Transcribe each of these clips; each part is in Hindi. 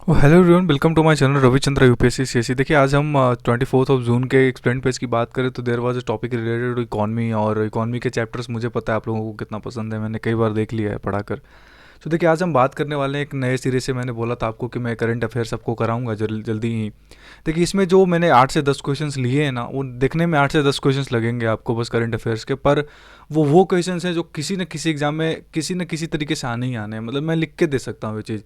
Hello everyone, welcome to my channel Ravichandra UPSC CSC. देखिए, आज हम 24 जून के एक्सप्लेन पेज की बात करें तो there was a topic related to economy. और इकॉनमी के चैप्टर्स मुझे पता है आप लोगों को कितना पसंद है, मैंने कई बार देख लिया है पढ़ाकर। तो देखिए, आज हम बात करने वाले हैं एक नए सिरे से। मैंने बोला था आपको कि मैं करंट अफेयर्स आपको कराऊंगा जल्दी ही। देखिए, इसमें जो मैंने 8 से 10 क्वेश्चंस लिए हैं ना, वो देखने में 8 से 10 क्वेश्चंस लगेंगे आपको बस करंट अफेयर्स के, पर वो क्वेश्चंस हैं जो किसी न किसी एग्जाम में किसी न किसी तरीके से आने ही आने हैं। मतलब मैं लिख के दे सकता हूँ ये चीज़।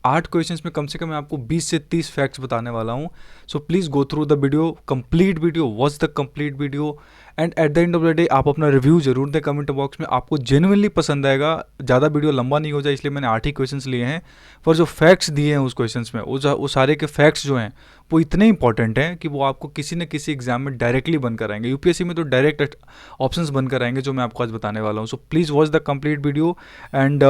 8 क्वेश्चंस में कम से कम मैं आपको 20 से 30 फैक्ट्स बताने वाला हूँ। So please go through the video, complete video, watch the complete video. And at the end of the day आप अपना रिव्यू जरूर दें कमेंट बॉक्स में, आपको जेनुइनली पसंद आएगा। ज़्यादा वीडियो लंबा नहीं हो जाए इसलिए मैंने 8 ही क्वेश्चंस लिए हैं। पर जो फैक्ट्स दिए हैं उस क्वेश्चंस में, वो सारे के फैक्ट्स जो हैं वो इतने इंपॉर्टेंट हैं कि वो आपको किसी न किसी एग्जाम में डायरेक्टली बनकर आएंगे। यूपीएससी में तो डायरेक्ट ऑप्शंस बनकर आएंगे जो मैं आपको आज बताने वाला हूँ। So please watch the complete video and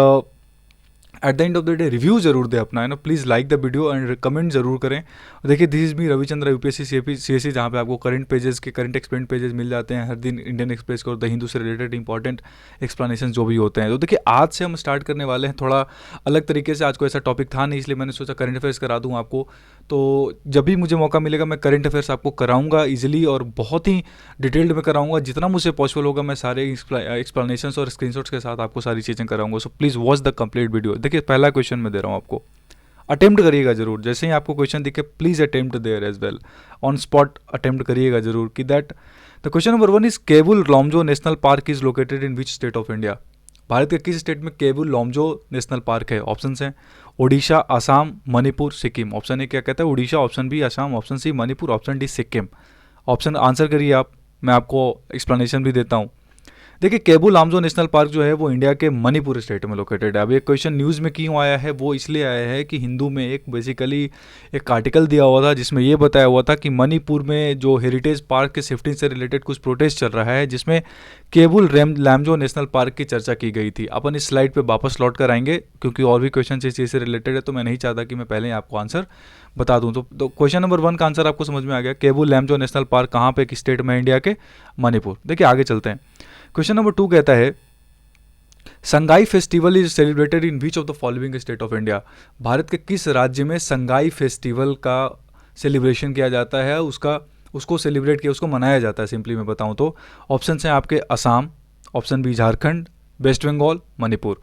at the end of the day review जरूर दे अपना, है ना। Please like the video and comment जरूर करें। देखिए, this is me Ravichandra UPSC CSC, जहाँ पे आपको करंट पेजेस के करंट एक्सप्लेन पेजेस मिल जाते हैं हर दिन। इंडियन एक्सप्रेस को और द हिंदू से रिलेटेड इंपॉर्टेंट एक्सप्लेनेशन जो भी होते हैं। तो देखिए, आज से हम स्टार्ट करने वाले हैं थोड़ा अलग तरीके से। आज को ऐसा टॉपिक था नहीं, इसलिए मैंने सोचा करंट अफेयर्स करा दूँ आपको। तो जब भी मुझे मौका मिलेगा मैं करंट अफेयर्स आपको कराऊंगा इजीली और बहुत ही डिटेल्ड में कराऊंगा। जितना मुझसे पॉसिबल होगा मैं सारे एक्सप्लेनेशंस और स्क्रीनशॉट्स के साथ आपको सारी चीज़ें कराऊंगा। सो please watch the complete video. देखिए, पहला क्वेश्चन मैं दे रहा हूँ आपको, अटेम्प्ट करिएगा जरूर। जैसे ही आपको क्वेश्चन दिखे please attempt there as well, on spot attempt करिएगा जरूर कि that. The question number 1 is Keibul Lamjao national park is located in which state of India. Bharat के किस स्टेट में केबुल लॉमजो नेशनल पार्क है? ऑप्शन हैं ओडिशा, असम, मणिपुर, सिक्किम। ऑप्शन ए क्या कहता है? Orissa. Option B Assam. Option C Manipur. Option D Sikkim. Option answer करिए आप, मैं आपको एक्सप्लेनेशन भी देता हूँ। देखिए, केबू लामजो नेशनल पार्क जो है वो इंडिया के मणिपुर स्टेट में लोकेटेड है। अब ये क्वेश्चन न्यूज़ में क्यों आया है? वो इसलिए आया है कि हिंदू में एक बेसिकली एक आर्टिकल दिया हुआ था जिसमें ये बताया हुआ था कि मणिपुर में जो हेरिटेज पार्क के शिफ्टिंग से रिलेटेड कुछ प्रोटेस्ट चल रहा है, जिसमें केबुल रेम लामजो नेशनल पार्क की चर्चा की गई थी। अपन इस स्लाइड पर वापस लौट कर आएंगे क्योंकि और भी क्वेश्चन इस चीज़ से रिलेटेड है, तो मैं नहीं चाहता कि मैं पहले ही आपको आंसर बता दूं। तो क्वेश्चन नंबर 1 का आंसर आपको समझ में आ गया। केबुल लैमजो नेशनल पार्क कहाँ पे, किस स्टेट में है इंडिया के? मणिपुर। देखिए, आगे चलते हैं। क्वेश्चन नंबर 2 कहता है Sangai festival is celebrated in which of the following state of India. Bharat के किस राज्य में संगाई फेस्टिवल का सेलिब्रेशन किया जाता है, उसको सेलिब्रेट किया, उसको मनाया जाता है सिंपली मैं बताऊं तो। ऑप्शन हैं आपके Assam, option B Jharkhand, West Bengal, Manipur.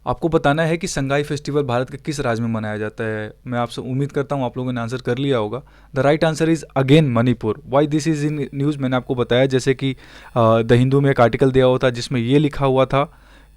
आपको बताना है कि संगाई फेस्टिवल भारत के किस राज्य में मनाया जाता है। मैं आपसे उम्मीद करता हूँ आप लोगों ने आंसर कर लिया होगा। The right answer is again Manipur. Why this is in news, मैंने आपको बताया जैसे कि द हिंदू में एक आर्टिकल दिया हुआ था जिसमें ये लिखा हुआ था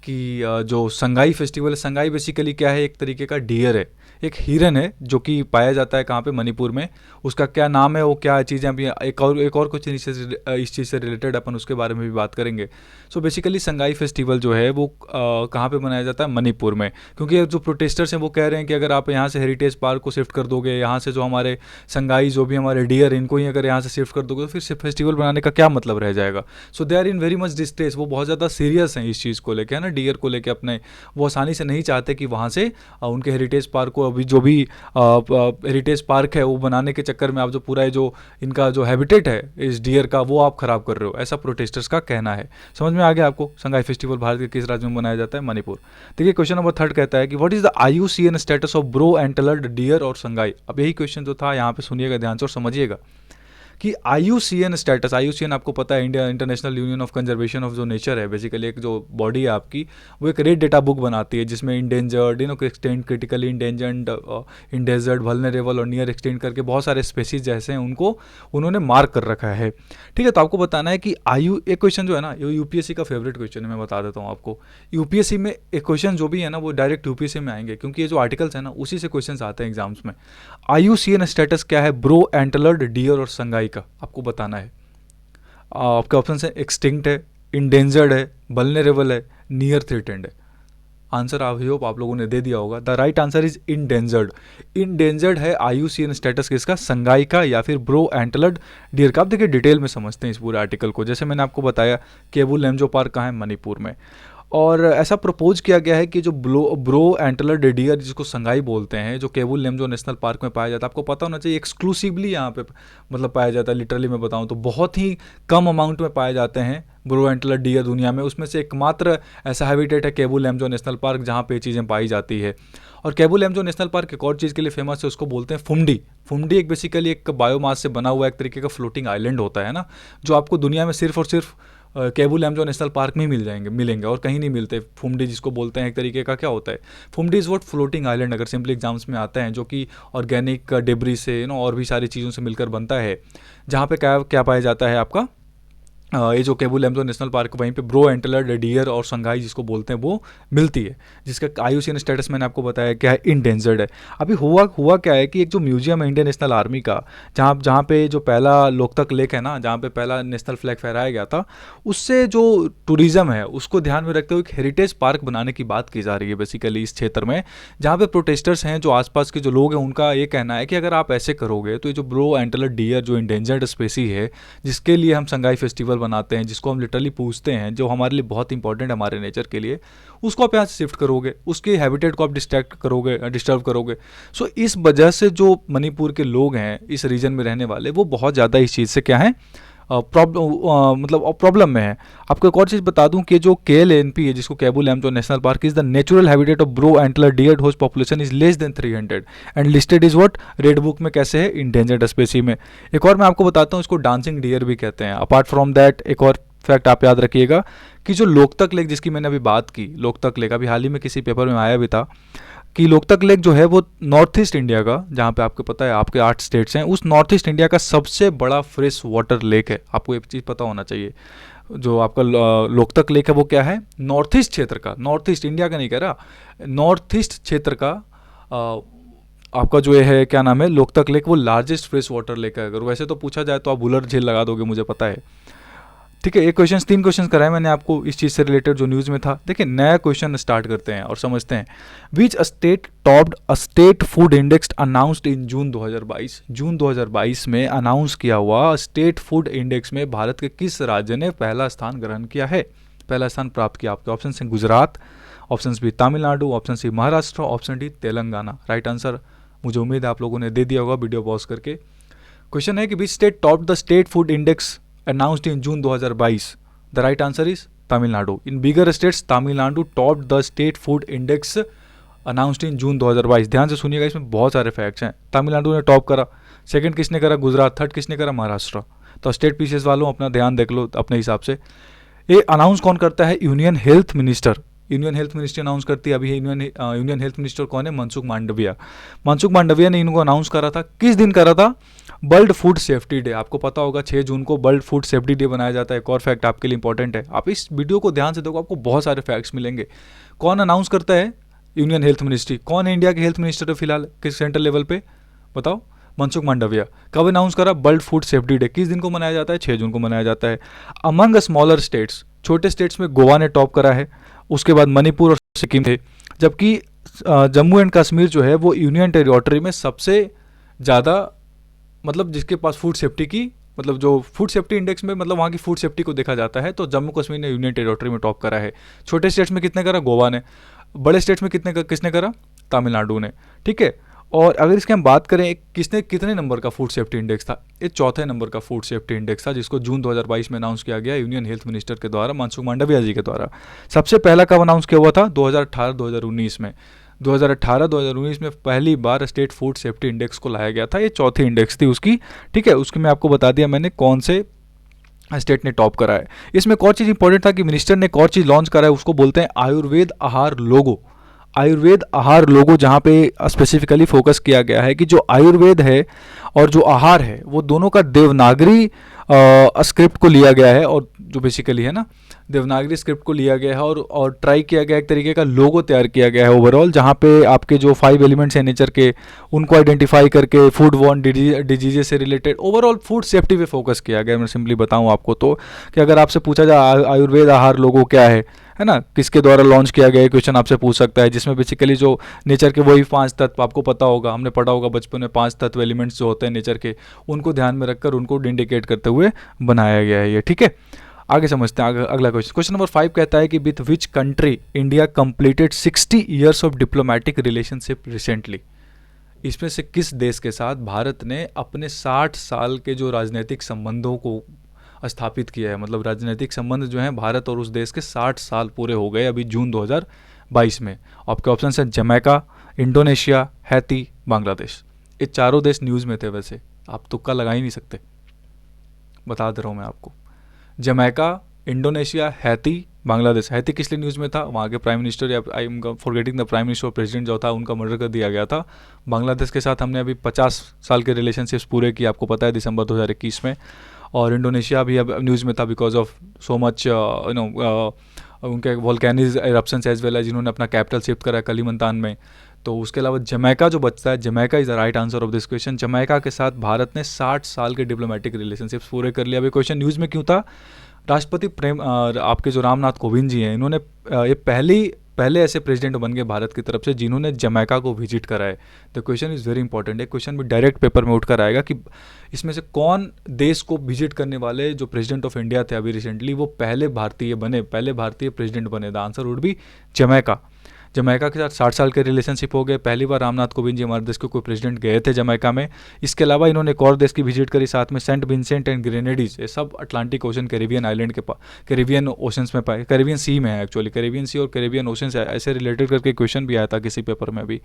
कि जो संगाई फेस्टिवल है, संगाई बेसिकली क्या है? एक तरीके का डियर है, एक हिरन है जो कि पाया जाता है कहाँ पे? मणिपुर में। उसका क्या नाम है, वो क्या चीज़ें, अभी एक और कुछ इस चीज़ से रिलेटेड अपन उसके बारे में भी बात करेंगे। सो बेसिकली संगाई फेस्टिवल जो है वो कहाँ पे मनाया जाता है? मणिपुर में। क्योंकि जो प्रोटेस्टर्स हैं वो कह रहे हैं कि अगर आप यहाँ से हेरिटेज पार्क को शिफ्ट कर दोगे, यहाँ से जो हमारे संगाई जो भी हमारे डियर, इनको ही अगर यहाँ से शिफ्ट कर दोगे तो फिर फेस्टिवल बनाने का क्या मतलब रह जाएगा? So they are in very much distress. वो बहुत ज़्यादा सीरियस हैं इस चीज़ को लेकर, है ना, डियर को लेकर अपने। वो आसानी से नहीं चाहते कि वहाँ से उनके हेरिटेज पार्क को, अभी जो भी हेरिटेज पार्क है वो बनाने के चक्कर में आप जो पूरा जो इनका जो हैबिटेट है इस डियर का, वो आप खराब कर रहे हो, ऐसा प्रोटेस्टर्स का कहना है। समझ में आ गया आपको? संगाई फेस्टिवल भारत के किस राज्य में मनाया जाता है? मणिपुर। देखिए, क्वेश्चन नंबर 3 कहता है कि what is the IUCN status of brow antlered deer और संगाई। अब यही क्वेश्चन जो था यहाँ पे सुनिएगा ध्यान से और समझिएगा कि आईयूसीएन स्टेटस, आईयूसीएन आपको पता है India international union of conservation of जो नेचर है, बेसिकली एक जो बॉडी है आपकी, वो एक रेड डेटा बुक बनाती है जिसमें endangered, extend, critically endangered, endangered, vulnerable और नियर एक्सटेंड करके बहुत सारे स्पेसीज जैसे हैं उनको उन्होंने मार्क कर रखा है। ठीक है, तो आपको बताना है कि एक क्वेश्चन जो है ना, ये यूपीएससी का फेवरेट क्वेश्चन है, मैं बता देता हूँ आपको। यूपीएससी में एक क्वेश्चन जो भी है ना वो डायरेक्ट यूपीएससी में आएंगे क्योंकि ये जो आर्टिकल्स है ना उसी से क्वेश्चन आते हैं एग्जाम्स में। आईयूसीएन स्टेटस क्या है ब्रो एंटलर्ड डियर और संगाई का? आपको बताना है। आपके ऑप्शन है एक्सटिंक्ट है, इंडेंजर्ड है, वल्नरेबल है, नियर थ्रेटेंड है। आंसर आई होप आप लोगों ने दे दिया होगा। The right answer is endangered. Endangered है आईयूसीएन स्टेटस किसका? संगाई का या फिर ब्रो एंटलर्ड डियर का। आप देखिए डिटेल में समझते हैं इस पूरे आर्टिकल को। जैसे मैंने आपको बताया केबुल लैमजो पार्क कहाँ है? मणिपुर में। और ऐसा प्रपोज किया गया है कि जो ब्रो एंटलर डियर जिसको संगाई बोलते हैं, जो केबुल लेमजो नेशनल पार्क में पाया जाता है, आपको पता होना चाहिए एक्सक्लूसिवली यहाँ पे मतलब पाया जाता है। लिटरली मैं बताऊँ तो बहुत ही कम अमाउंट में पाए जाते हैं ब्रो एंटलर डियर दुनिया में। उसमें से एकमात्र ऐसा हैबिटेट है केबुल लेमजो नेशनल पार्क जहाँ पे ये चीज़ें पाई जाती है। और केबुल लैमजो नेशनल पार्क एक और चीज़ के लिए फेमस है, उसको बोलते हैं फुमडी। फुमडी एक बेसिकली एक बायोमास से बना हुआ एक तरीके का फ्लोटिंग आइलैंड होता है ना, जो आपको दुनिया में सिर्फ और सिर्फ केबुल लैमजो नेशनल पार्क में ही मिलेंगे और कहीं नहीं मिलते। फुमडी जिसको बोलते हैं एक तरीके का क्या होता है, फुमडी इज़ व्हाट फ्लोटिंग आइलैंड, अगर सिंपली एग्जाम्स में आता है, जो कि ऑर्गेनिक डेब्री से और भी सारी चीज़ों से मिलकर बनता है, जहाँ पे क्या क्या पाया जाता है आपका ये जो केबुल लैमजो नेशनल पार्क, वहीं पे ब्रो एंटलर्ड डियर और संगाई जिसको बोलते हैं वो मिलती है, जिसका IUCN स्टेटस मैंने आपको बताया क्या है, इंडेंजर्ड है। अभी हुआ क्या है कि एक जो म्यूजियम है इंडियन नेशनल आर्मी का, जहाँ जहाँ पे जो पहला लोकतक लेक है ना, जहाँ पे पहला नेशनल फ्लैग फहराया गया था, उससे जो टूरिज़्म है उसको ध्यान में रखते हुए एक हेरिटेज पार्क बनाने की बात की जा रही है बेसिकली इस क्षेत्र में, जहाँ पे प्रोटेस्टर्स हैं, जो आसपास के जो लोग हैं, उनका ये कहना है कि अगर आप ऐसे करोगे तो ये जो ब्रो एंटलर्ड डियर जो इंडेंजर्ड स्पेसी है, जिसके लिए हम संगाई फेस्टिवल बनाते हैं, जिसको हम लिटरली पूछते हैं, जो हमारे लिए बहुत इंपॉर्टेंट है हमारे नेचर के लिए, उसको आप यहाँ से शिफ्ट करोगे, उसके हैबिटेट को आप डिस्टर्ब करोगे। सो इस वजह से जो मणिपुर के लोग हैं इस रीजन में रहने वाले, वो बहुत ज़्यादा इस चीज़ से क्या है, प्रॉब्लम में है। आपको एक और चीज़ बता दूं कि जो KLNP है, जिसको Keibul Lamjao national park, is the natural habitat of brow antlered deer whose population is less than 300 and listed is what, red book में कैसे है, इंडेंजर्ड स्पेसी में। एक और मैं आपको बताता हूँ, इसको डांसिंग डियर भी कहते हैं। अपार्ट फ्रॉम दैट एक और फैक्ट आप याद रखिएगा कि जो लोकतक लेक जिसकी मैंने अभी बात की, लोकतक लेक अभी हाल ही में किसी पेपर में आया भी था कि लोकतक लेक जो है वो नॉर्थ ईस्ट इंडिया का, जहाँ पे आपको पता है आपके 8 स्टेट्स हैं, उस नॉर्थ ईस्ट इंडिया का सबसे बड़ा फ्रेश वाटर लेक है। आपको एक चीज़ पता होना चाहिए, जो आपका लोकतक लेक है वो क्या है, नॉर्थ ईस्ट क्षेत्र का, नॉर्थ ईस्ट इंडिया का नहीं कह रहा, नॉर्थ ईस्ट क्षेत्र का आपका जो है क्या नाम है, लोकतक लेक, वो लार्जेस्ट फ्रेश वाटर लेक है। अगर वैसे तो पूछा जाए तो आप बुलर झील लगा दोगे, मुझे पता है। ठीक है, 3 क्वेश्चन कराए मैंने आपको इस चीज़ से रिलेटेड जो न्यूज़ में था। देखिए नया क्वेश्चन स्टार्ट करते हैं और समझते हैं। Which state topped a state food index announced in June 2022। June 2022 में अनाउंस किया हुआ स्टेट फूड इंडेक्स में भारत के किस राज्य ने पहला स्थान ग्रहण किया है, पहला स्थान प्राप्त किया? आपके ऑप्शन हैं Gujarat, option B Tamil Nadu, option C Maharashtra, option D Telangana. Right answer मुझे उम्मीद है आप लोगों ने दे दिया होगा वीडियो पॉज करके। क्वेश्चन है कि विच state topped the state food index announced in June 2022. The right answer is Tamil Nadu. In bigger states, Tamil Nadu topped the state food index announced in June 2022. ध्यान से सुनिएगा, इसमें बहुत सारे फैक्ट्स हैं। तमिलनाडु ने टॉप करा, सेकंड किसने करा, गुजरात, थर्ड किसने करा, महाराष्ट्र। तो स्टेट पीसेस वालों अपना ध्यान देख लो अपने हिसाब से। ये अनाउंस कौन करता है? Union health minister. Union health ministry announce करती है। अभी यूनियन हेल्थ मिनिस्टर कौन है? मनसुख मांडविया। मनसुख मांडविया ने इनको अनाउंस करा था। किस दिन करा था? World food safety day. आपको पता होगा 6 जून को वर्ल्ड फूड सेफ्टी डे बनाया जाता है। एक और फैक्ट आपके लिए इंपॉर्टेंट है, आप इस वीडियो को ध्यान से देखो, आपको बहुत सारे फैक्ट्स मिलेंगे। कौन अनाउंस करता है? Union health ministry. कौन है इंडिया के हेल्थ मिनिस्टर है फिलहाल किस सेंट्रल लेवल पे? बताओ। मनसुख मांडविया। कब अनाउंस करा? World food safety day. किस दिन को मनाया जाता है? 6 जून को मनाया जाता है। अमंग स्मॉलर स्टेट्स, छोटे स्टेट्स में गोवा ने टॉप करा है, उसके बाद मणिपुर और सिक्किम थे, जबकि जम्मू एंड कश्मीर जो है वो यूनियन टेरिटरी में सबसे ज़्यादा, मतलब जिसके पास फूड सेफ्टी की, मतलब जो फूड सेफ्टी इंडेक्स में मतलब वहाँ की फूड सेफ्टी को देखा जाता है, तो जम्मू कश्मीर ने यूनियन टेरिटरी में टॉप करा है। छोटे स्टेट्स में कितने करा? गोवा ने। बड़े स्टेट्स में किसने करा? तमिलनाडु ने। ठीक है। और अगर इसकी हम बात करें किसने कितने नंबर का फूड सेफ्टी इंडेक्स था, ये 4थे नंबर का फूड सेफ्टी इंडेक्स था, जिसको जून 2022 में अनाउंस किया गया यूनियन हेल्थ मिनिस्टर के द्वारा, मनसुख मांडविया जी के द्वारा। सबसे पहला कब अनाउंस किया हुआ था? 2018-2019 में। 2018-2019 में पहली बार स्टेट फूड सेफ्टी इंडेक्स को लाया गया था। ये 4थी इंडेक्स थी उसकी। ठीक है, उसकी मैं आपको बता दिया मैंने कौन से स्टेट ने टॉप करा है। इसमें एक और चीज़ इंपॉर्टेंट था कि मिनिस्टर ने एक और चीज़ लॉन्च करा है, उसको बोलते हैं आयुर्वेद आहार लोगो। आयुर्वेद आहार लोगो, जहाँ पे स्पेसिफिकली फोकस किया गया है कि जो आयुर्वेद है और जो आहार है वो दोनों का देवनागरी स्क्रिप्ट को लिया गया है, और जो बेसिकली है ना देवनागरी स्क्रिप्ट को लिया गया है और ट्राई किया गया एक तरीके का लोगो तैयार किया गया है ओवरऑल, जहाँ पे आपके जो 5 एलिमेंट्स हैं नेचर के उनको आइडेंटिफाई करके फूड वॉर्न डिजीजेस से रिलेटेड ओवरऑल फूड सेफ्टी पे फोकस किया गया है। मैं सिंपली बताऊँ आपको तो कि अगर आपसे पूछा जाए आयुर्वेद आहार लोगो क्या है ना, किसके द्वारा लॉन्च किया गया, क्वेश्चन आपसे पूछ सकता है, जिसमें बेसिकली जो नेचर के वही 5 तत्व, आपको पता होगा, हमने पढ़ा होगा बचपन में, 5 तत्व एलिमेंट्स जो होते हैं नेचर के, उनको ध्यान में रखकर उनको इंडिकेट करते हुए बनाया गया है ये। ठीक है, आगे समझते हैं। अगला क्वेश्चन नंबर 5 कहता है कि with which country India completed 60 years of diplomatic relationship recently. इसमें से किस देश के साथ भारत ने अपने 60 साल के जो राजनीतिक संबंधों को स्थापित किया है, मतलब राजनीतिक संबंध जो हैं भारत और उस देश के 60 साल पूरे हो गए अभी जून 2022 में। आपके ऑप्शन हैं जमैका, इंडोनेशिया, हैती, बांग्लादेश। ये चारों देश न्यूज़ में थे, वैसे आप तुक्का लगा ही नहीं सकते, बता दे रहा हूँ मैं आपको। Jamaica, Indonesia, Haiti, Bangladesh. Haiti किस लिए न्यूज़ में था? वहाँ के प्राइम मिनिस्टर, या I am forgetting the prime minister और प्रेसिडेंट जो था, उनका मर्डर कर दिया गया था। बांग्लादेश के साथ हमने अभी 50 साल के रिलेशनशिप्स पूरे किए, आपको पता है, दिसंबर 2021 में। और इंडोनेशिया भी अब न्यूज़ में था बिकॉज ऑफ सो मच उनके वोल्केनिक एरप्शंस एज वेल एज जिन्होंने अपना कैपिटल शिफ्ट करा कलिमंतान में। तो उसके अलावा जमैका जो बचता है, Jamaica is the right answer of this question. Jamaica के साथ भारत ने 60 साल के डिप्लोमेटिक रिलेशनशिप्स पूरे कर लिया। अभी क्वेश्चन न्यूज़ में क्यों था? राष्ट्रपति आपके जो रामनाथ कोविंद जी हैं, इन्होंने ये पहले ऐसे प्रेसिडेंट बन गए भारत की तरफ से जिन्होंने जमैका को विजिट करा है। The question is very important. एक क्वेश्चन भी डायरेक्ट पेपर में उठकर आएगा कि इसमें से कौन देश को विजिट करने वाले जो प्रेसिडेंट ऑफ इंडिया थे अभी रिसेंटली, वो पहले भारतीय प्रेसिडेंट बने। The answer would be Jamaica. Jamaica के साथ 60 साल के रिलेशनशिप हो गए। पहली बार रामनाथ कोविंद जी हमारे देश के कोई प्रेसिडेंट गए थे जमैका में। इसके अलावा इन्होंने एक और देश की विजिट करी साथ में, सेंट विंसेंट एंड ग्रेनेडीज। ये सब अटलांटिक ओशन, कैरिबियन आइलैंड के कैरिबियन ओशंस में पाए, कैरिबियन सी में है एक्चुअली। कैरिबियन सी और कैरिबियन ओशन से ऐसे रिलेटेड करके क्वेश्चन भी आया था किसी पेपर में भी,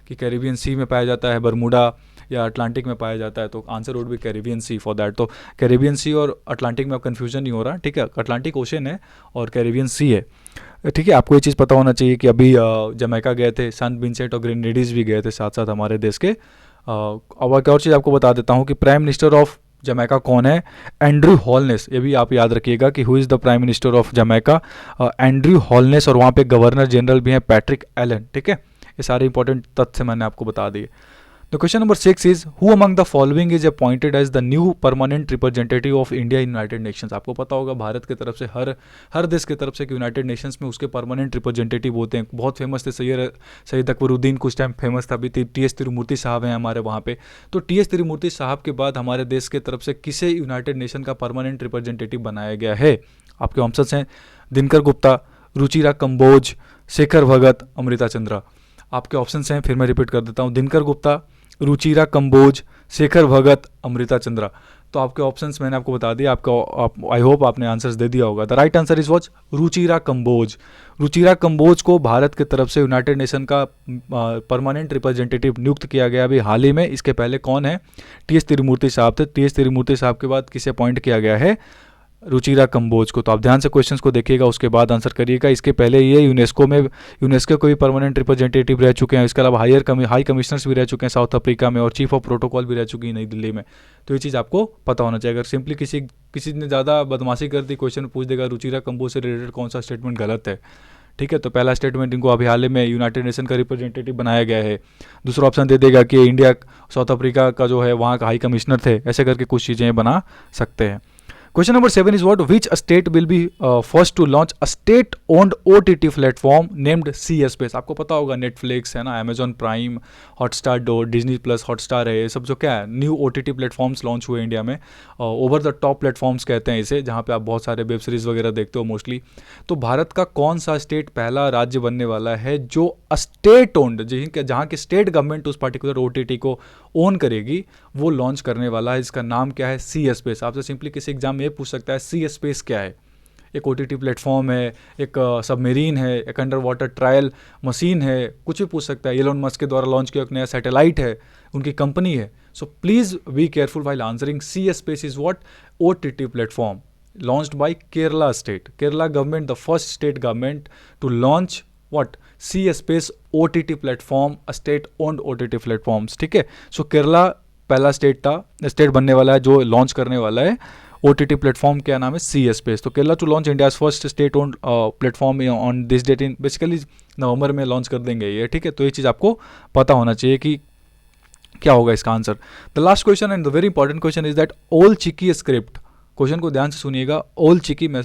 कि कैरिबियन सी में पाया जाता है, बरमूडा या अटलांटिक में पाया जाता है, तो आंसर वुड भी कैरिबियन सी फॉर दैट। तो कैरिबियन सी और अटलांटिक में अब कन्फ्यूजन नहीं हो रहा, ठीक है? अटलांटिक ओशन है और कैरिबियन सी है, ठीक है? आपको ये चीज़ पता होना चाहिए कि अभी जमैका गए थे, सेंट विंसेंट और ग्रेनेडीज भी गए थे साथ साथ हमारे देश के। अब एक और चीज़ आपको बता देता हूँ कि प्राइम मिनिस्टर ऑफ जमैका कौन है? Andrew Holness. ये भी आप याद रखिएगा कि who is the prime minister of Jamaica, Andrew Holness. और वहाँ पे गवर्नर जनरल भी हैं पैट्रिक एलन, ठीक है? ये सारे इंपॉर्टेंट तथ्य मैंने आपको बता दिए। The question number 6 is who among the following is appointed as the new permanent representative of India in United Nations? आपको पता होगा भारत की तरफ से हर देश की तरफ से यूनाइटेड नेशंस में उसके परमानेंट रिप्रेजेंटेटिव होते हैं। बहुत फेमस थे सैयद अकबरुद्दीन, कुछ टाइम फेमस था। अभी टी एस तिरुमूर्ति साहब हैं हमारे वहाँ पे। तो टी एस तिरुमूर्ति साहब के बाद हमारे देश की तरफ से किसे यूनाइटेड नेशन का परमानेंट रिप्रेजेंटेटिव बनाया गया है? आपके ऑप्शंस हैं दिनकर गुप्ता, रुचिरा कंबोज, शेखर भगत, अमृता चंद्रा। आपके ऑप्शंस हैं, फिर मैं रिपीट कर देता हूँ, दिनकर गुप्ता, रुचिरा कंबोज, शेखर भगत, अमृता चंद्रा। तो आपके ऑप्शंस मैंने आपको बता दिया। आई होप आपने आंसर्स दे दिया होगा। The right answer is watch Ruchira Kamboj. Ruchira Kamboj को भारत की तरफ से यूनाइटेड नेशन का परमानेंट रिप्रेजेंटेटिव नियुक्त किया गया अभी हाल ही में। इसके पहले कौन है? टी एस तिरुमूर्ति साहब थे। टी एस तिरुमूर्ति साहब के बाद किसे अपॉइंट किया गया है? रुचिरा कंबोज को। तो आप ध्यान से क्वेश्चंस को देखिएगा, उसके बाद आंसर करिएगा। इसके पहले ये यूनेस्को के भी परमानेंट रिप्रेजेंटेटिव रह चुके हैं। इसके अलावा हाई कमिश्नर्स भी रह चुके हैं साउथ अफ्रीका में, और चीफ ऑफ प्रोटोकॉल भी रह चुकी है नई दिल्ली में। तो ये चीज़ आपको पता होना चाहिए। अगर सिंपली किसी ने ज़्यादा बदमाशी कर दी, क्वेश्चन पूछ देगा रुचिरा कंबोज से रिलेटेड कौन सा स्टेटमेंट गलत है, ठीक है? तो पहला स्टेटमेंट, इनको अभी हाल ही में यूनाइटेड नेशन का रिप्रेजेंटेटिव बनाया गया है। दूसरा ऑप्शन दे देगा कि इंडिया साउथ अफ्रीका का जो है वहाँ का हाई कमिश्नर थे। ऐसे करके कुछ चीज़ें बना सकते हैं। Question number 7 is what? Which state will be first to launch a state-owned OTT platform named C-Space? आपको पता होगा नेटफ्लिक्स है ना, Amazon prime, Hotstar, Disney plus Hotstar है, ये सब जो क्या है न्यू OTT प्लेटफॉर्म्स लॉन्च हुए इंडिया में। ओवर द टॉप प्लेटफॉर्म्स कहते हैं इसे, जहाँ पे आप बहुत सारे वेब सीरीज़ वगैरह देखते हो मोस्टली। तो भारत का कौन सा स्टेट पहला राज्य बनने वाला है जो स्टेट ओन्ड, जहाँ की स्टेट गवर्नमेंट उस पर्टिकुलर OTT को ओन करेगी, वो लॉन्च करने वाला है? इसका नाम क्या है? C-Space। आपसे सिंपली किसी एग्जाम में पूछ सकता है C-Space क्या है? एक OTT प्लेटफॉर्म है, एक सबमरीन है, एक अंडर वाटर ट्रायल मशीन है, कुछ भी पूछ सकता है। एलोन मस्क के द्वारा लॉन्च किया एक नया सैटेलाइट है, उनकी कंपनी है। So please be careful while answering. C-Space is what? OTT platform launched by Kerala state. Kerala government, the first state government to launch what? C-Space OTT platform, a state owned OTT platforms, ठीक है? सो केरला पहला स्टेट बनने वाला है जो लॉन्च करने वाला है OTT प्लेटफॉर्म। क्या नाम है? C-Space। तो Kerala to launch India's first state owned platform on this date in basically November में लॉन्च कर देंगे ये, ठीक है? तो ये चीज़ आपको पता होना चाहिए कि क्या होगा इसका answer. The last question and the very important question is that ओल चिकी स्क्रिप्ट। क्वेश्चन को ध्यान से सुनिएगा। ओल चिकी, मैं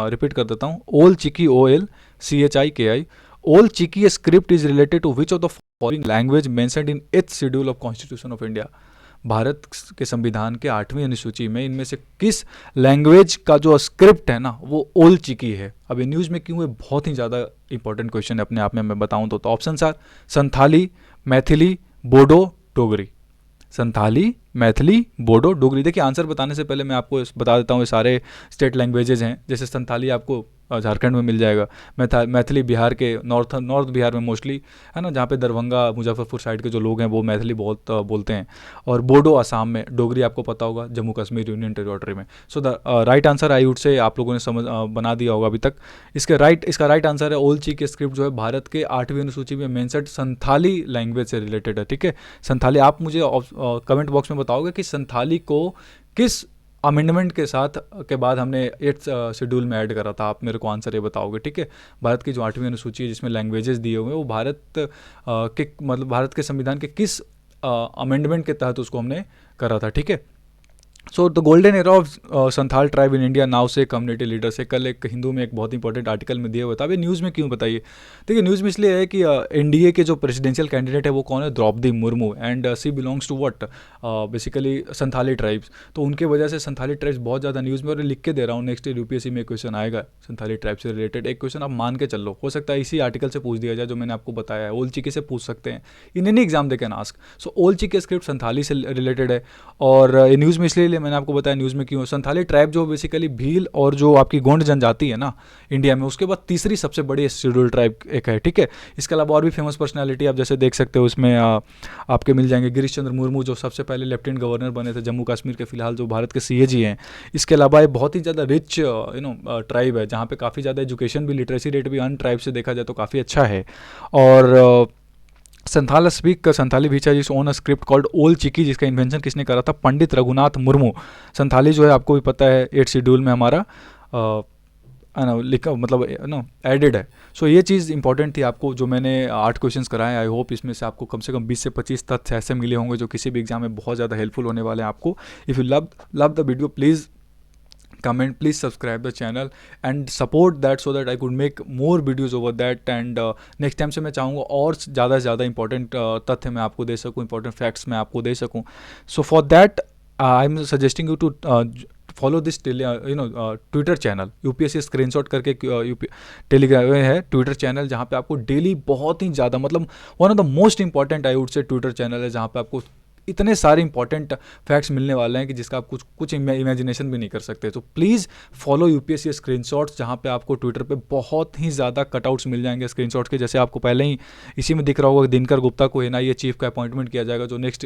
रिपीट कर देता हूँ, ओल Chiki, OLCHIKI, Ol Chiki script is related to which of the following language mentioned in 8th schedule of constitution of India? Bharat के संविधान के 8वीं अनुसूची में इनमें से किस लैंग्वेज का जो स्क्रिप्ट है ना वो ओल चिकी है? अब ये न्यूज़ में क्यों है? बहुत ही ज़्यादा इंपॉर्टेंट क्वेश्चन है अपने आप में। मैं बताऊँ तो ऑप्शन आर संथाली, मैथिली, बोडो, डोगरी। संथाली, मैथिली, बोडो, डोगरी। देखिए आंसर बताने से पहले मैं आपको बता देता हूँ ये सारे स्टेट लैंग्वेजेज हैं। जैसे संथाली आपको झारखंड में मिल जाएगा। मैथिली बिहार के नॉर्थ बिहार में मोस्टली है ना, जहाँ पे दरभंगा मुजफ्फरपुर साइड के जो लोग हैं वो मैथिली बहुत बोलते हैं। और बोडो आसाम में, डोगरी आपको पता होगा जम्मू कश्मीर यूनियन टेरिटरी में। So the right answer I would से आप लोगों ने समझ बना दिया होगा अभी तक। इसका राइट आंसर है ओल्ची की स्क्रिप्ट जो है भारत के 8वीं अनुसूची में मेंशन्ड संथाली लैंग्वेज से रिलेटेड है। ठीक है, संथाली। आप मुझे कमेंट बॉक्स में बताओगे कि संथाली को किस अमेंडमेंट के साथ के बाद हमने 8th शेड्यूल में ऐड करा था। आप मेरे को आंसर ये बताओगे। ठीक है, भारत की जो 8वीं अनुसूची है जिसमें लैंग्वेजेस दिए हुए हैं वो भारत के संविधान के किस अमेंडमेंट के तहत उसको हमने करा था। ठीक है, so the golden era of Santhal tribe in India now से कम्युनिटी लीडर से कल एक हिंदू में एक बहुत इंपॉर्टेंट आर्टिकल में दिया हुआ था। अभी न्यूज़ में क्यों बताइए? देखिए, न्यूज़ में इसलिए है कि एनडीए के जो प्रेसिडेंशियल कैंडिडेट है वो कौन है? Draupadi Murmu, and she belongs to what, basically Santhali tribes. तो उनके वजह से संथाली ट्राइब्स बहुत ज़्यादा न्यूज़ में, और लिख के दे रहा हूँ, नेक्स्ट ईयर यूपीएससी में क्वेश्चन आएगा संथाली ट्राइब से रिलेटेड। एक क्वेश्चन आप मान के चल लो, हो सकता है इसी आर्टिकल से पूछ दिया जाए जो मैंने आपको बताया है। ओल चिकी से पूछ सकते हैं, in any exam they can ask. So Ol Chiki script Santhali से रिलेटेड है, और ये न्यूज़ में इसलिए मैंने आपको बताया न्यूज़ में क्यों। संथाली ट्राइब जो बेसिकली भील और जो आपकी गोंड जनजाति है ना इंडिया में, उसके बाद तीसरी सबसे बड़ी शेड्यूल ट्राइब एक है। ठीक है, इसके अलावा और भी फेमस पर्सनालिटी आप जैसे देख सकते हो उसमें आपके मिल जाएंगे गिरीश चंद्र मुर्मू जो सबसे पहले लेफ्टिनेंट गवर्नर बने थे जम्मू कश्मीर के, फिलहाल जो भारत के सीएजी हैं। इसके अलावा ये बहुत ही ज़्यादा रिच ट्राइब है जहाँ पे काफ़ी ज़्यादा एजुकेशन भी, लिटरेसी रेट भी अन ट्राइब से देखा जाए तो काफ़ी अच्छा है। और Santhal speak Santhali which is own a script called ओल चिकी, जिसका इन्वेंशन किसने करा था? पंडित रघुनाथ मुर्मू। संथाली जो है आपको भी पता है 8th शेड्यूल में हमारा लिखा, मतलब एडेड है। सो ये चीज़ इंपॉर्टेंट थी आपको, जो मैंने 8 क्वेश्चंस कराए। आई होप इसमें से आपको कम से कम 20 से 25 तथ्य ऐसे मिले होंगे जो किसी भी एग्जाम में बहुत ज़्यादा हेल्पफुल होने वाले हैं आपको। If you love the video, please comment, please subscribe the channel and support that so that I could make more videos over that, and next time से मैं चाहूँगा और ज़्यादा से ज़्यादा इंपॉर्टेंट तथ्य मैं आपको दे सकूँ, इंपॉर्टेंट फैक्ट्स मैं आपको दे सकूँ। So for that I am suggesting you to follow this Twitter channel, UPSC screenshot करके टेलीग्राम है ट्विटर चैनल, जहाँ पे आपको डेली बहुत ही ज़्यादा, मतलब one of the most important I would say Twitter channel है, जहाँ पे आपको इतने सारे इंपॉर्टेंट फैक्ट्स मिलने वाले हैं कि जिसका आप कुछ इमेजिनेशन भी नहीं कर सकते। तो प्लीज़ फॉलो यूपीएससी स्क्रीनशॉट्स, जहाँ पे आपको ट्विटर पे बहुत ही ज़्यादा कटआउट्स मिल जाएंगे स्क्रीनशॉट्स के। जैसे आपको पहले ही इसी में दिख रहा होगा, दिनकर गुप्ता को एनआईए चीफ का अपॉइंटमेंट किया जाएगा। जो नेक्स्ट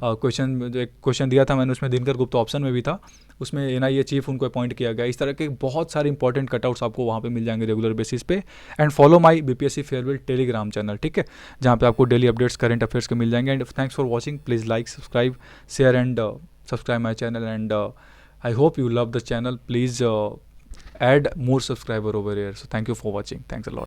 क्वेश्चन दिया था मैंने, उसमें दिनकर गुप्ता ऑप्शन में भी था, उसमें एनआईए चीफ उनको अपॉइंट किया गया। इस तरह के बहुत सारे इंपॉर्टेंट कटआउट्स आपको वहाँ पे मिल जाएंगे रेगुलर बेसिस पे। And follow my BPSC farewell Telegram channel, ठीक है, जहाँ पे आपको डेली अपडेट्स करंट अफेयर्स के मिल जाएंगे। And thanks for watching, please like, subscribe, share and subscribe my channel, and I hope you love the channel. Please add more subscriber over here. So thank you for watching. Thanks a lot.